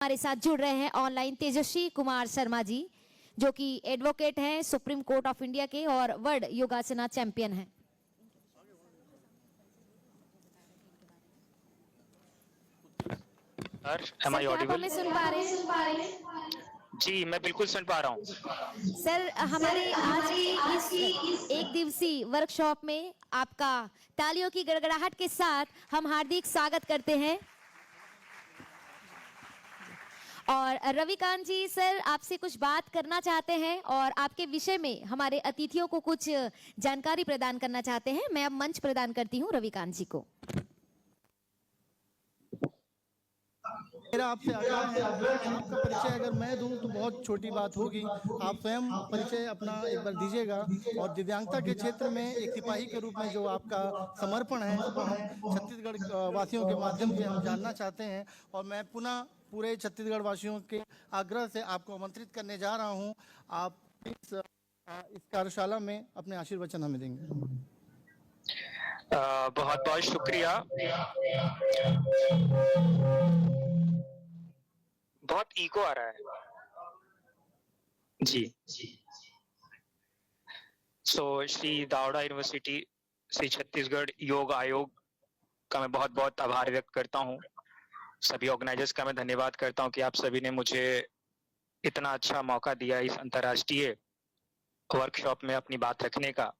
हमारे साथ जुड़ रहे हैं ऑनलाइन तेजस्वी कुमार शर्मा जी, जो कि एडवोकेट हैं सुप्रीम कोर्ट ऑफ इंडिया के और वर्ल्ड योगासना चैंपियन हैं। Am I सर, क्या आप audible? हमें सुन पा रहे हैं? जी मैं बिल्कुल सुन पा रहा हूँ। सर, हमारे आज की इस एक दिवसीय वर्कशॉप में आपका तालियों की गड़गड़ाहट के साथ हम हार्दिक स्वागत करते हैं। और रविकांत जी सर आपसे कुछ बात करना चाहते हैं और आपके विषय में हमारे अतिथियों को कुछ जानकारी प्रदान करना चाहते हैं। मैं अब मंच प्रदान करती हूँ रविकांत जी को। मेरा आपसे आग्रह है कि आपका परिचय अगर मैं दूं तो बहुत छोटी बात होगी। आप स्वयं परिचय अपना एक बार दीजिएगा और दिव्यांगता के क्षेत्र में एक सिपाही के रूप में जो आपका समर्पण है इसको हम छत्तीसगढ़ वासियों के माध्यम से हम जानना चाहते हैं। और मैं पुनः पूरे छत्तीसगढ़ वासियों के आग्रह से आपको आमंत्रित करने जा रहा हूँ। आप इस कार्यशाला में अपने आशीर्वचन हमें देंगे। बहुत बहुत शुक्रिया। बहुत इको आ रहा है जी। श्री दावड़ा यूनिवर्सिटी, श्री छत्तीसगढ़ योग आयोग का मैं बहुत बहुत आभार व्यक्त करता हूँ। सभी ऑर्गेनाइजर्स का मैं धन्यवाद करता हूँ कि आप सभी ने मुझे इतना अच्छा मौका दिया इस अंतर्राष्ट्रीय वर्कशॉप में अपनी बात रखने का।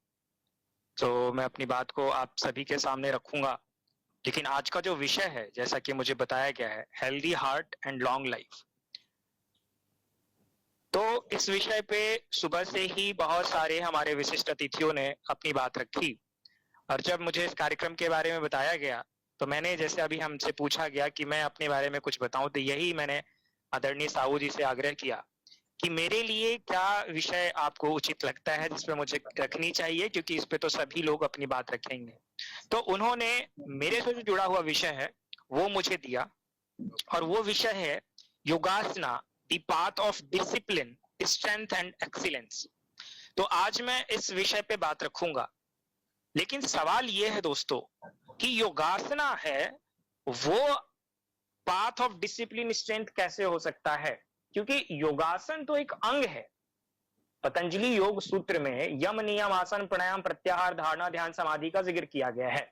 तो मैं अपनी बात को आप सभी के सामने रखूंगा, लेकिन आज का जो विषय है जैसा कि मुझे बताया गया है, healthy heart and long life. तो इस विषय पे सुबह से ही बहुत सारे हमारे विशिष्ट अतिथियों ने अपनी बात रखी और जब मुझे इस कार्यक्रम के बारे में बताया गया तो मैंने, जैसे अभी हमसे पूछा गया कि मैं अपने बारे में कुछ बताऊं, तो यही मैंने आदरणीय साहू जी से आग्रह किया कि मेरे लिए क्या विषय आपको उचित लगता है जिस पे मुझे रखनी चाहिए, क्योंकि इस पे तो सभी लोग अपनी बात रखेंगे। तो उन्होंने मेरे से जो जुड़ा हुआ विषय है वो मुझे दिया और वो विषय है yogasana, the path of discipline, strength and excellence. तो आज मैं इस विषय पे बात रखूंगा, लेकिन सवाल ये है दोस्तों कि योगासना है वो पाथ ऑफ डिसिप्लिन स्ट्रेंथ कैसे हो सकता है, क्योंकि योगासन तो एक अंग है। पतंजलि योग सूत्र में यम नियम आसन प्राणायाम प्रत्याहार धारणा ध्यान समाधि का जिक्र किया गया है।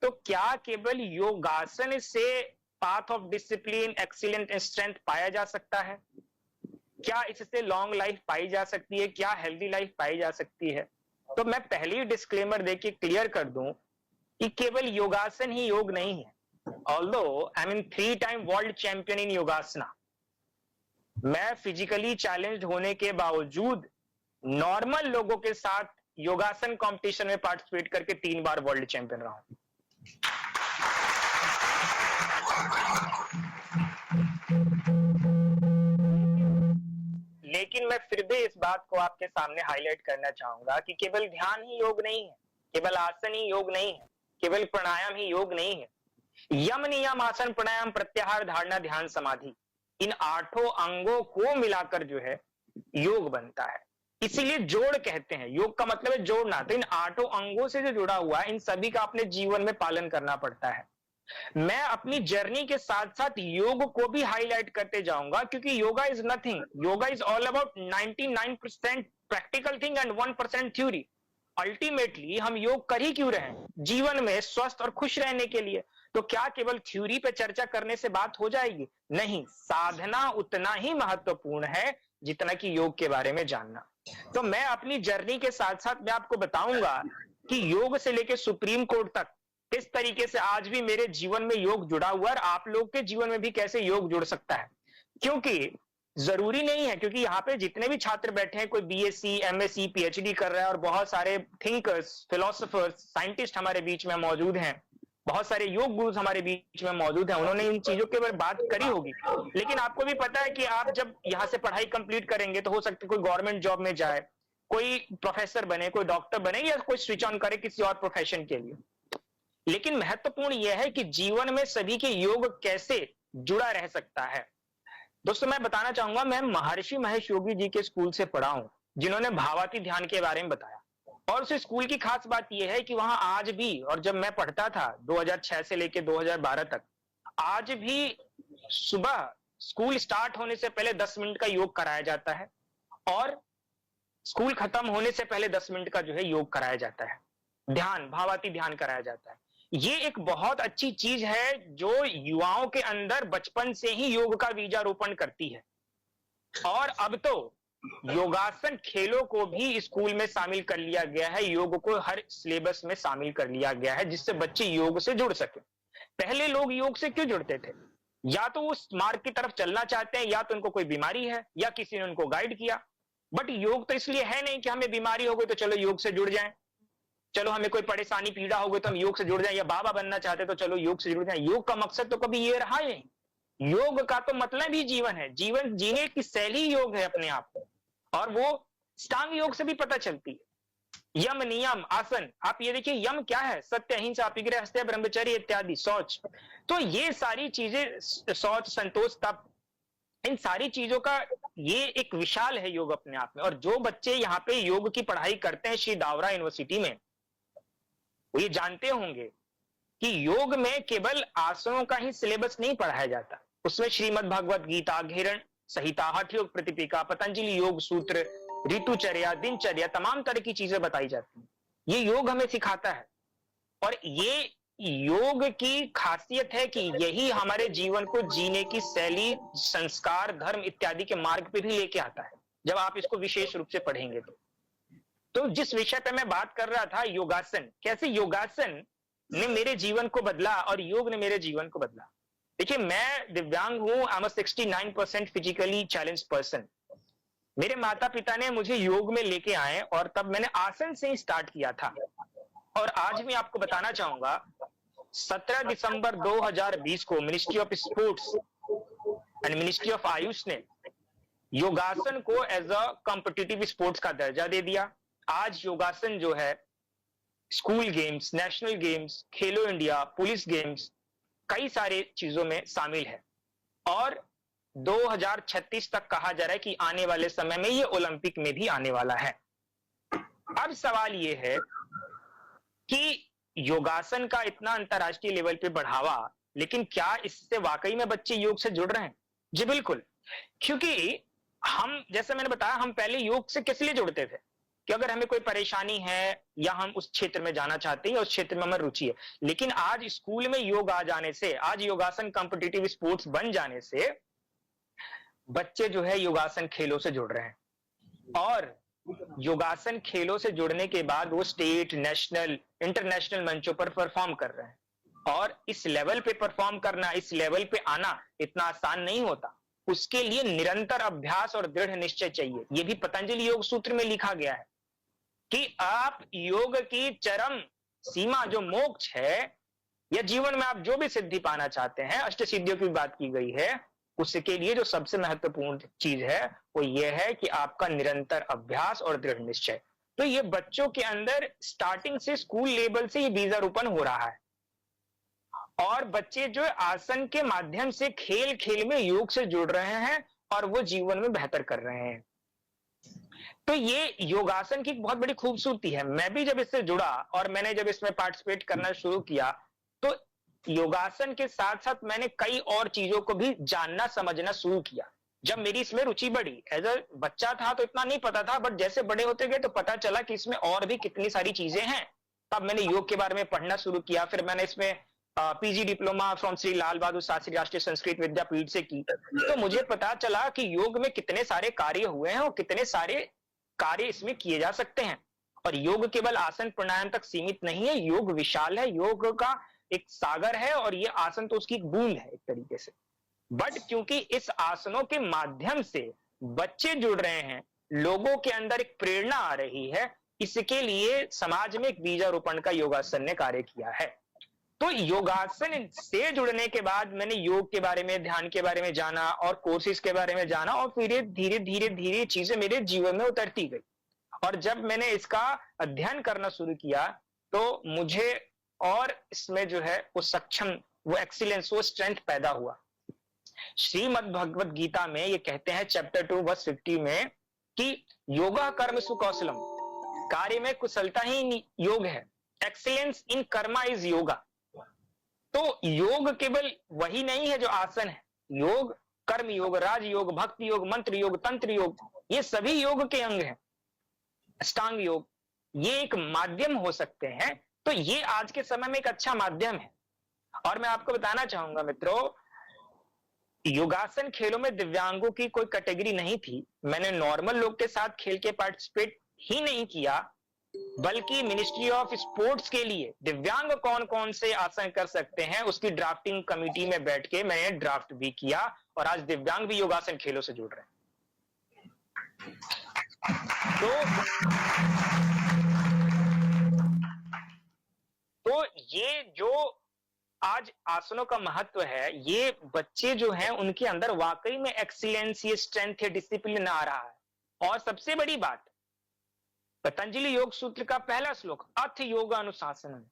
तो क्या केवल योगासन से path of discipline excellent strength पाया जा सकता है? क्या इससे लॉन्ग लाइफ पाई जा सकती है? क्या हेल्दी लाइफ पाई जा सकती है? तो मैं पहले ही डिस्क्लेमर देके क्लियर कर दूं कि केवल योगासन ही योग नहीं है। Although I am in 3 time world champion in yogasana, मैं फिजिकली चैलेंज्ड होने के बावजूद नॉर्मल लोगों के साथ योगासन कंपटीशन में पार्टिसिपेट करके 3 बार वर्ल्ड चैंपियन रहा हूं। लेकिन मैं फिर भी इस बात को आपके सामने हाईलाइट करना चाहूंगा कि केवल ध्यान ही योग नहीं है, केवल आसन ही योग नहीं है, केवल प्राणायाम ही योग नहीं है। यम नियम आसन प्राणायाम प्रत्याहार धारणा ध्यान समाधि, इन 8 अंगों को मिलाकर जो है योग बनता है। इसीलिए जोड़ कहते हैं, योग का मतलब है जोड़ना। तो इन 8 अंगों से जो जुड़ा हुआ है इन सभी का अपने जीवन में पालन करना पड़ता है। मैं अपनी जर्नी के साथ साथ योग को भी हाईलाइट करते जाऊंगा, क्योंकि yoga is nothing, yoga is all about 99% practical thing and 1% theory. Ultimately हम योग कर ही क्यों रहे हैं? जीवन में स्वस्थ और खुश रहने के लिए। तो क्या केवल थ्योरी पे चर्चा करने से बात हो जाएगी? नहीं, साधना उतना ही महत्वपूर्ण है जितना कि योग के बारे में जानना। तो मैं अपनी जर्नी के साथ साथ मैं आपको बताऊंगा कि योग से लेकर सुप्रीम कोर्ट तक किस तरीके से आज भी मेरे जीवन में योग जुड़ा हुआ है और आप लोग के जीवन में भी कैसे योग जुड़ सकता है। क्योंकि जरूरी नहीं है, क्योंकि यहाँ पे जितने भी छात्र बैठे हैं, कोई बीएससी, एमएससी, पीएचडी कर रहा है और बहुत सारे थिंकर्स, फिलोसोफर्स, साइंटिस्ट हमारे बीच में मौजूद हैं, बहुत सारे योग गुरुज हमारे बीच में मौजूद हैं, उन्होंने इन चीजों के बारे में बात करी होगी। लेकिन आपको भी पता है कि आप जब यहां से पढ़ाई कंप्लीट करेंगे तो हो सकता है कोई गवर्नमेंट जॉब में जाए, कोई प्रोफेसर बने, कोई डॉक्टर बने या कोई स्विच ऑन करे किसी और प्रोफेशन के लिए। लेकिन महत्वपूर्ण यह है कि जीवन में सभी के योग कैसे जुड़ा रह सकता है। दोस्तों मैं बताना चाहूंगा, मैं महर्षि महेश योगी जी के स्कूल से पढ़ा हूं, जिन्होंने भावाती ध्यान के बारे में बताया। और उस स्कूल की खास बात यह है कि वहां आज भी, और जब मैं पढ़ता था 2006 से लेकर 2012 तक, आज भी सुबह स्कूल स्टार्ट होने से पहले 10 मिनट का योग कराया जाता है और स्कूल खत्म होने से पहले 10 मिनट का जो है योग कराया जाता है, ध्यान, भावाती ध्यान कराया जाता है। ये एक बहुत अच्छी चीज है जो युवाओं के अंदर बचपन से ही योग का बीजारोपण करती है। और अब तो योगासन खेलों को भी स्कूल में शामिल कर लिया गया है, योग को हर सिलेबस में शामिल कर लिया गया है, जिससे बच्चे योग से जुड़ सके। पहले लोग योग से क्यों जुड़ते थे? या तो उस मार्ग की तरफ चलना चाहते हैं, या तो उनको कोई बीमारी है, या किसी ने उनको गाइड किया। बट योग तो इसलिए है नहीं कि हमें बीमारी हो गई तो चलो योग से जुड़ जाएं, चलो हमें कोई परेशानी पीड़ा हो गई तो हम योग से जुड़ जाएं, या बाबा बनना चाहते तो चलो योग से जुड़ जाएं। योग का मकसद तो कभी ये रहा ही नहीं। योग का तो मतलब ही जीवन है, जीवन जीने की शैली योग है अपने आप को, और वो अष्टांग योग से भी पता चलती है। यम, नियम, आसन, आप ये देखिए यम क्या है? सत्य, अहिंसा, अपिग्रह, हत्या, ब्रह्मचर्य इत्यादि, शौच। तो ये सारी चीजें, शौच, संतोष, तप, इन सारी चीजों का ये एक विशाल है योग अपने आप में। और जो बच्चे यहाँ पे योग की पढ़ाई करते हैं श्री दावरा यूनिवर्सिटी में, वो ये जानते होंगे कि योग में केवल आसनों का ही सिलेबस नहीं पढ़ाया जाता, उसमें श्रीमद् भगवत गीता, घेरण संहिता, हठ योग प्रतिपिका, पतंजलि योग सूत्र, ऋतुचर्या, दिनचर्या, तमाम तरह की चीजें बताई जाती हैं। ये योग हमें सिखाता है, और ये योग की खासियत है कि यही हमारे जीवन को जीने की शैली, संस्कार, धर्म इत्यादि के मार्ग पे भी लेके आता है, जब आप इसको विशेष रूप से पढ़ेंगे तो जिस विषय पे मैं बात कर रहा था, योगासन, कैसे योगासन ने मेरे जीवन को बदला और योग ने मेरे जीवन को बदला। देखिए, मैं दिव्यांग हूं, I am 69% physically challenge person. मेरे माता पिता ने मुझे योग में लेके आए और तब मैंने आसन से ही स्टार्ट किया था। और आज मैं आपको बताना चाहूंगा, 17 दिसंबर 2020 को ministry of sports and ministry of Ayush ने योगासन को एज अ कॉम्पिटिटिव स्पोर्ट्स का दर्जा दे दिया। आज योगासन जो है स्कूल गेम्स, नेशनल गेम्स, खेलो इंडिया, पुलिस गेम्स, कई सारे चीजों में शामिल है। और 2036 तक कहा जा रहा है कि आने वाले समय में ये ओलंपिक में भी आने वाला है। अब सवाल ये है कि योगासन का इतना अंतर्राष्ट्रीय लेवल पे बढ़ावा, लेकिन क्या इससे वाकई में बच्चे योग से जुड़ रहे हैं? जी बिल्कुल, क्योंकि हम, जैसे मैंने बताया, हम पहले योग से किस लिए जुड़ते थे कि अगर हमें कोई परेशानी है या हम उस क्षेत्र में जाना चाहते हैं या उस क्षेत्र में हमें रुचि है। लेकिन आज स्कूल में योग आ जाने से, आज योगासन कॉम्पिटिटिव स्पोर्ट्स बन जाने से बच्चे जो है योगासन खेलों से जुड़ रहे हैं, और योगासन खेलों से जुड़ने के बाद वो स्टेट, नेशनल, इंटरनेशनल मंचों पर परफॉर्म कर रहे हैं। और इस लेवल पे परफॉर्म करना, इस लेवल पे आना इतना आसान नहीं होता। उसके लिए निरंतर अभ्यास और दृढ़ निश्चय चाहिए। ये भी पतंजलि योग सूत्र में लिखा गया है कि आप योग की चरम सीमा, जो मोक्ष है, या जीवन में आप जो भी सिद्धि पाना चाहते हैं, अष्ट सिद्धियों की बात की गई है, उसके लिए जो सबसे महत्वपूर्ण चीज है वो ये है कि आपका निरंतर अभ्यास और दृढ़ निश्चय। तो ये बच्चों के अंदर स्टार्टिंग से, स्कूल लेवल से ये बीजारोपण हो रहा है, और बच्चे जो आसन के माध्यम से खेल खेल में योग से जुड़ रहे हैं और वो जीवन में बेहतर कर रहे हैं। तो ये योगासन की एक बहुत बड़ी खूबसूरती है। मैं भी जब इससे जुड़ा और मैंने जब इसमें पार्टिसिपेट करना शुरू किया, तो योगासन के साथ साथ मैंने कई और चीजों को भी जानना, समझना शुरू किया। जब मेरी इसमें रुचि बढ़ी, एज अ बच्चा था तो इतना नहीं पता था, बट जैसे बड़े होते गए तो पता चला कि इसमें और भी कितनी सारी चीजें हैं। तब मैंने योग के बारे में पढ़ना शुरू किया। फिर मैंने इसमें PG diploma from Shri Lal Bahadur Shastri राष्ट्रीय संस्कृत विद्यापीठ से की। तो मुझे पता चला कि योग में कितने सारे कार्य हुए हैं और कितने सारे कार्य इसमें किए जा सकते हैं। और योग केवल आसन प्राणायाम तक सीमित नहीं है, योग विशाल है, योग का एक सागर है, और ये आसन तो उसकी एक बूंद है एक तरीके से। बट क्योंकि इस आसनों के माध्यम से बच्चे जुड़ रहे हैं, लोगों के अंदर एक प्रेरणा आ रही है, इसके लिए समाज में एक बीजारोपण का योगासन ने कार्य किया है। तो योगासन से जुड़ने के बाद मैंने योग के बारे में, ध्यान के बारे में जाना और कोर्सेज के बारे में जाना, और फिर धीरे धीरे धीरे चीजें मेरे जीवन में उतरती गई। और जब मैंने इसका अध्ययन करना शुरू किया तो मुझे और इसमें जो है वो सक्षम, वो एक्सीलेंस, वो स्ट्रेंथ पैदा हुआ। श्रीमद् भगवत गीता में ये कहते हैं चैप्टर 2 वर्स 50 में कि योगा कर्म सुकौशलम, कार्य में कुशलता ही योग है। Excellence in Karma is yoga. तो योग केवल वही नहीं है जो आसन है, योग कर्म योग, राजयोग, भक्ति योग, मंत्र योग, तंत्र योग, ये सभी योग के अंग हैं। अष्टांग योग, ये एक माध्यम हो सकते हैं। तो ये आज के समय में एक अच्छा माध्यम है। और मैं आपको बताना चाहूंगा मित्रों, योगासन खेलों में दिव्यांगों की कोई कैटेगरी नहीं थी। मैंने नॉर्मल लोग के साथ खेल के पार्टिसिपेट ही नहीं किया, बल्कि मिनिस्ट्री ऑफ स्पोर्ट्स के लिए दिव्यांग कौन कौन से आसन कर सकते हैं उसकी ड्राफ्टिंग कमेटी में बैठ के मैंने ड्राफ्ट भी किया, और आज दिव्यांग भी योगासन खेलों से जुड़ रहे हैं। तो ये जो आज आसनों का महत्व है, ये बच्चे जो हैं उनके अंदर वाकई में एक्सीलेंस, ये स्ट्रेंथ, ये डिसिप्लिन आ रहा है। और सबसे बड़ी बात, पतंजलि योग सूत्र का पहला श्लोक, अथ योग अनुशासन,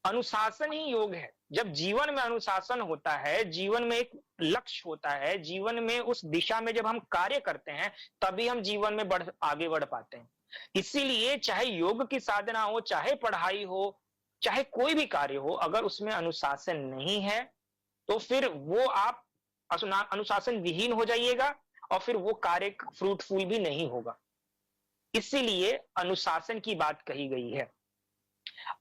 अनुशासन ही योग है। जब जीवन में अनुशासन होता है, जीवन में एक लक्ष्य होता है, जीवन में उस दिशा में जब हम कार्य करते हैं, तभी हम जीवन में आगे बढ़ पाते हैं। इसीलिए चाहे योग की साधना हो, चाहे पढ़ाई हो, चाहे कोई भी कार्य हो, अगर उसमें अनुशासन नहीं है तो फिर वो आप अनुशासन विहीन हो जाइएगा और फिर वो कार्य फ्रूटफुल भी नहीं होगा। इसीलिए अनुशासन की बात कही गई है।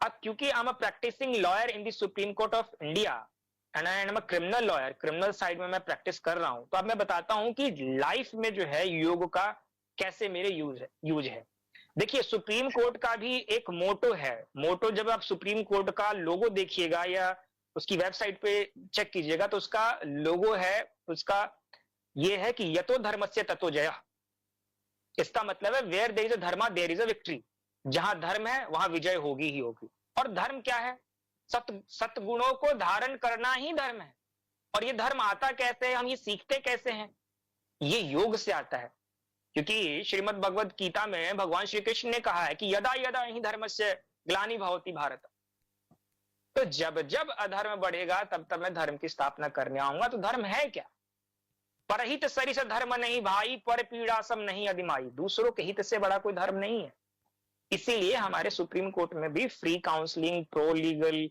अब क्योंकि I am a practising lawyer in the Supreme Court of India and I am a criminal lawyer, criminal side में मैं प्रैक्टिस कर रहा हूं, तो अब मैं बताता हूं कि लाइफ में जो है योग का कैसे मेरे यूज है। देखिए, सुप्रीम कोर्ट का भी एक मोटो है। मोटो, जब आप सुप्रीम कोर्ट का लोगो देखिएगा या उसकी वेबसाइट पे चेक कीजिएगा तो उसका लोगो है, उसका ये है कि यतो धर्मस्य ततो जयः। इसका मतलब है where there is a dharma there is a victory. जहां धर्म है वहां विजय होगी ही होगी। और धर्म क्या है? सत्गुणों को धारण करना ही धर्म है। और ये धर्म आता कैसे है, हम ये सीखते कैसे हैं? ये योग से आता है। क्योंकि श्रीमद् भगवद गीता में भगवान श्री कृष्ण ने कहा है कि यदा यदा ही धर्मस्य ग्लानि भवति भारत। तो जब जब अधर्म बढ़ेगा तब तब मैं धर्म की स्थापना करने आऊंगा। तो धर्म है क्या? परहित सरिस धर्म नहीं भाई, पर पीड़ा सम नहीं अधिमाई। दूसरों के हित से बड़ा कोई धर्म नहीं है। इसीलिए हमारे सुप्रीम कोर्ट में भी free counselling, pro legal,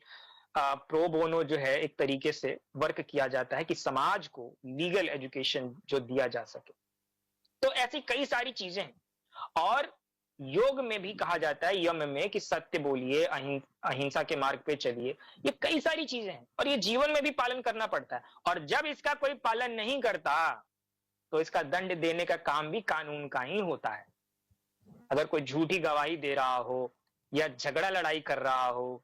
pro bono जो है एक तरीके से वर्क किया जाता है कि समाज को लीगल एजुकेशन जो दिया जा सके। तो ऐसी कई सारी चीजें हैं। और योग में भी कहा जाता है, यम में, कि सत्य बोलिए, अहिंसा के मार्ग पे चलिए। ये कई सारी चीजें हैं और ये जीवन में भी पालन करना पड़ता है। और जब इसका कोई पालन नहीं करता तो इसका दंड देने का काम भी कानून का ही होता है। अगर कोई झूठी गवाही दे रहा हो या झगड़ा लड़ाई कर रहा हो।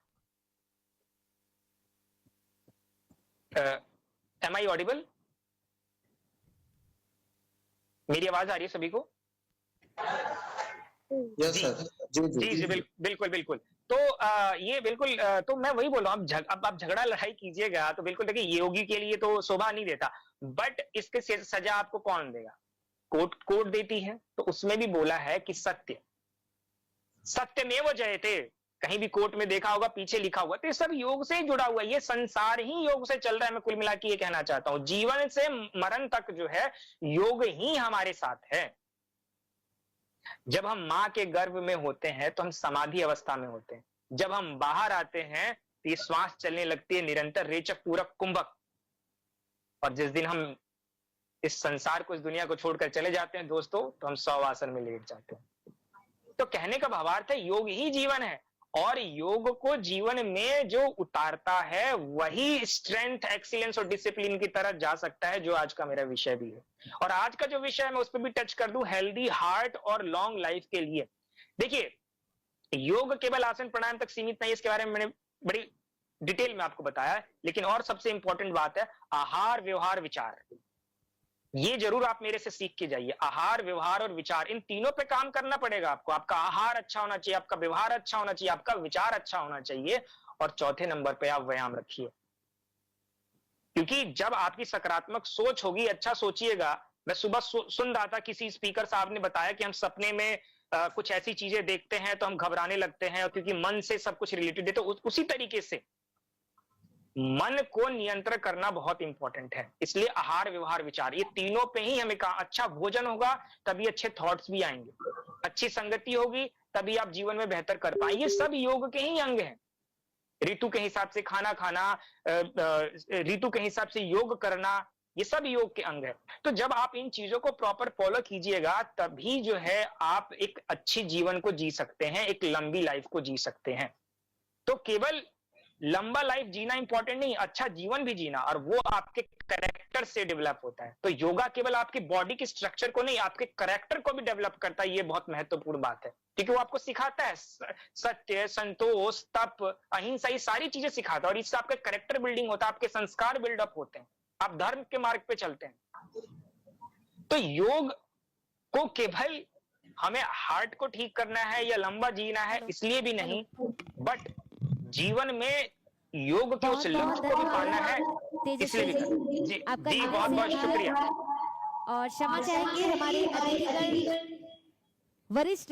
Am I audible? मेरी आवाज आ रही है सभी को? Yes sir. जी जी बिल्कुल बिल्कुल। तो ये बिल्कुल, तो मैं वही बोल रहा हूँ, अब आप झगड़ा लड़ाई कीजिएगा तो बिल्कुल देखिए, योगी के लिए तो शोभा नहीं देता। बट इसके सजा आपको कौन देगा? कोर्ट देती है। तो उसमें भी बोला है कि सत्यमेव जयते। कहीं भी कोर्ट में देखा होगा पीछे लिखा हुआ, तो ये सब योग से जुड़ा हुआ है। ये संसार ही योग से चल रहा है। मैं कुल मिला के ये कहना चाहता हूं, जीवन से मरण तक जो है योग ही हमारे साथ है। जब हम मां के गर्भ में होते हैं तो हम समाधि अवस्था में होते हैं। जब हम बाहर आते हैं तो ये श्वास चलने लगती है निरंतर, रेचक, पूरक, कुंभक। और जिस दिन हम इस संसार को, इस दुनिया को छोड़कर चले जाते हैं दोस्तों, तो हम 100 आसन में लेट जाते हैं। तो कहने का भावार्थ है, योग ही जीवन है। और योग को जीवन में जो उतारता है वही स्ट्रेंथ, एक्सीलेंस और डिसिप्लिन की तरफ जा सकता है, जो आज का मेरा विषय भी है। और आज का जो विषय है मैं उस पर भी टच कर दूं, हेल्दी हार्ट और लॉन्ग लाइफ के लिए। देखिए, योग केवल आसन प्राणायाम तक सीमित नहीं, इसके बारे में मैंने बड़ी डिटेल में आपको बताया है। लेकिन और सबसे इंपॉर्टेंट बात है आहार, व्यवहार, विचार। ये जरूर आप मेरे से सीख के जाइए। आहार, व्यवहार और विचार, इन तीनों पे काम करना पड़ेगा आपको। आपका आहार अच्छा होना चाहिए, आपका व्यवहार अच्छा होना चाहिए, आपका विचार अच्छा होना चाहिए, और चौथे नंबर पे आप व्यायाम रखिए। क्योंकि जब आपकी सकारात्मक सोच होगी, अच्छा सोचिएगा। मैं सुबह सुन रहा था, किसी स्पीकर साहब ने बताया कि हम सपने में कुछ ऐसी चीजें देखते हैं तो हम घबराने लगते हैं, और क्योंकि मन से सब कुछ रिलेटेड है। तो उसी तरीके से मन को नियंत्रण करना बहुत इंपॉर्टेंट है। इसलिए आहार, व्यवहार, विचार, ये तीनों पे ही हमें अच्छा भोजन होगा तभी अच्छे थॉट्स भी आएंगे, अच्छी संगति होगी तभी आप जीवन में बेहतर कर पाएंगे। ये सब योग के ही अंग हैं। ऋतु के हिसाब से खाना खाना, ऋतु के हिसाब से योग करना, ये सब योग के अंग है। तो जब आप इन चीजों को प्रॉपर फॉलो कीजिएगा तभी जो है आप एक अच्छी जीवन को जी सकते हैं, एक लंबी लाइफ को जी सकते हैं। तो केवल लंबा लाइफ जीना इंपॉर्टेंट नहीं, अच्छा जीवन भी जीना, और वो आपके करेक्टर से डेवलप होता है। तो योगा केवल आपकी बॉडी के स्ट्रक्चर को नहीं, आपके करेक्टर को भी डेवलप करता है। ये बहुत महत्वपूर्ण बात है, क्योंकि वो आपको सिखाता है सत्य, संतोष, तप, अहिंसा, ये सारी चीजें सिखाता है, और इससे आपका करेक्टर बिल्डिंग होता है, आपके संस्कार बिल्डअप होते हैं, आप धर्म के मार्ग पे चलते हैं। तो योग को केवल हमें हार्ट को ठीक करना है या लंबा जीना है इसलिए भी नहीं, बट जीवन में योग के उस लक्ष्य को भी पाना है इसलिए भी करना। जी आपका जी, जीवन बहुत से बहुत आभार। शुक्रिया। और क्षमा चाहेंगे, हमारे अतिथिगण वरिष्ठ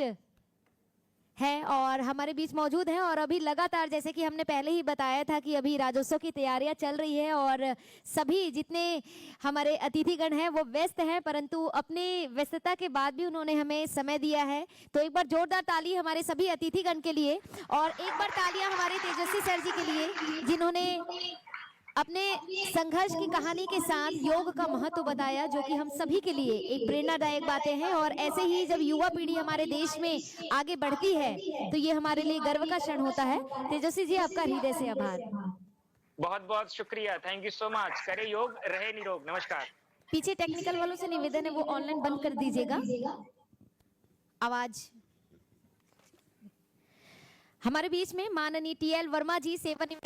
है और हमारे बीच मौजूद हैं, और अभी लगातार जैसे कि हमने पहले ही बताया था कि अभी राज्योत्सव की तैयारियां चल रही है और सभी जितने हमारे अतिथिगण हैं वो व्यस्त हैं, परंतु अपनी व्यस्तता के बाद भी उन्होंने हमें समय दिया है। तो एक बार जोरदार ताली हमारे सभी अतिथिगण के लिए, और एक बार तालियां हमारे तेजस्वी सर जी के लिए, जिन्होंने अपने संघर्ष की कहानी के साथ योग का महत्व बताया, जो कि हम सभी के लिए एक प्रेरणादायक बातें हैं। और ऐसे ही जब युवा पीढ़ी हमारे देश में आगे बढ़ती है तो ये हमारे लिए गर्व का क्षण होता है। तेजस्वी जी, आपका हृदय से आभार। बहुत बहुत शुक्रिया, थैंक यू सो मच। करे योग, रहे निरोग। नमस्कार। पीछे टेक्निकल वालों से निवेदन है वो ऑनलाइन बंद कर दीजिएगा आवाज। हमारे बीच में माननीय टीएल वर्मा जी, सेवानिवृत्त